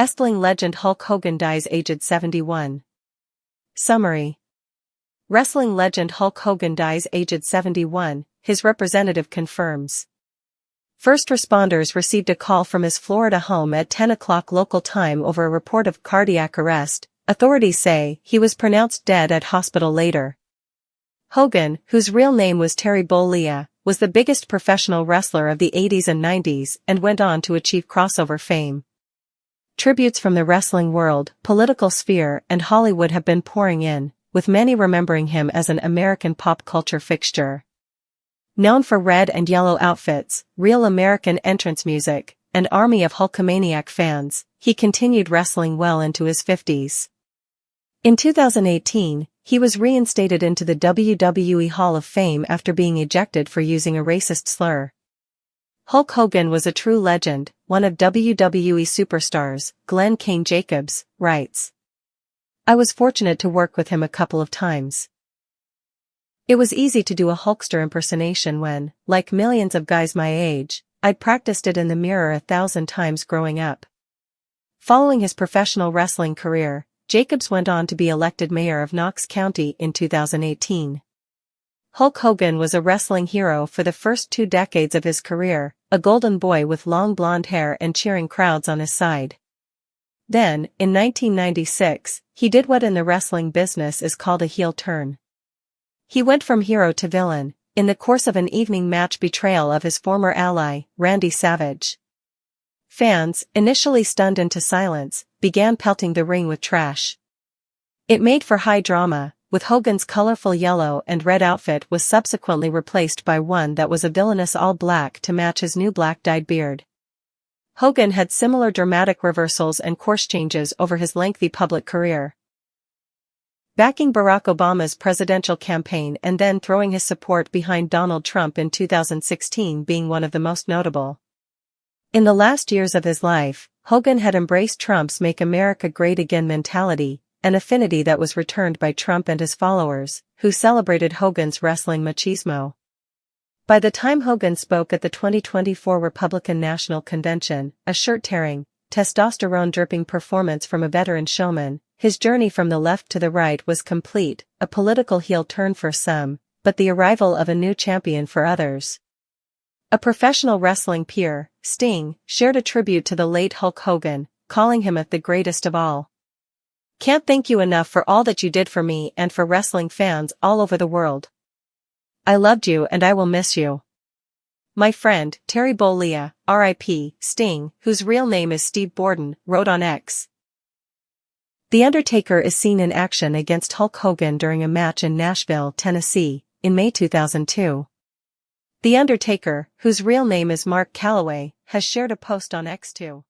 Wrestling legend Hulk Hogan dies aged 71. Summary. Wrestling legend Hulk Hogan dies aged 71, his representative confirms. First responders received a call from his Florida home at 10 o'clock local time over a report of cardiac arrest. Authorities say he was pronounced dead at hospital later. Hogan, whose real name was Terry Bollea, was the biggest professional wrestler of the 80s and 90s and went on to achieve crossover fame. Tributes from the wrestling world, political sphere, and Hollywood have been pouring in, with many remembering him as an American pop culture fixture. Known for red and yellow outfits, real American entrance music, and army of Hulkamaniac fans, he continued wrestling well into his 50s. In 2018, he was reinstated into the WWE Hall of Fame after being ejected for using a racist slur. Hulk Hogan was a true legend, one of WWE superstars, Glenn Kane Jacobs, writes. I was fortunate to work with him a couple of times. It was easy to do a Hulkster impersonation when, like millions of guys my age, I'd practiced it in the mirror 1,000 times growing up. Following his professional wrestling career, Jacobs went on to be elected mayor of Knox County in 2018. Hulk Hogan was a wrestling hero for the first 2 decades of his career, a golden boy with long blonde hair and cheering crowds on his side. Then, in 1996, he did what in the wrestling business is called a heel turn. He went from hero to villain, in the course of an evening match betrayal of his former ally, Randy Savage. Fans, initially stunned into silence, began pelting the ring with trash. It made for high drama, with Hogan's colorful yellow and red outfit was subsequently replaced by one that was a villainous all-black to match his new black-dyed beard. Hogan had similar dramatic reversals and course changes over his lengthy public career. Backing Barack Obama's presidential campaign and then throwing his support behind Donald Trump in 2016 being one of the most notable. In the last years of his life, Hogan had embraced Trump's Make America Great Again mentality, an affinity that was returned by Trump and his followers, who celebrated Hogan's wrestling machismo. By the time Hogan spoke at the 2024 Republican National Convention, a shirt-tearing, testosterone-dripping performance from a veteran showman, his journey from the left to the right was complete, a political heel turn for some, but the arrival of a new champion for others. A professional wrestling peer, Sting, shared a tribute to the late Hulk Hogan, calling him the greatest of all. Can't thank you enough for all that you did for me and for wrestling fans all over the world. I loved you and I will miss you. My friend, Terry Bollea, R.I.P., Sting, whose real name is Steve Borden, wrote on X. The Undertaker is seen in action against Hulk Hogan during a match in Nashville, Tennessee, in May 2002. The Undertaker, whose real name is Mark Calloway, has shared a post on X too.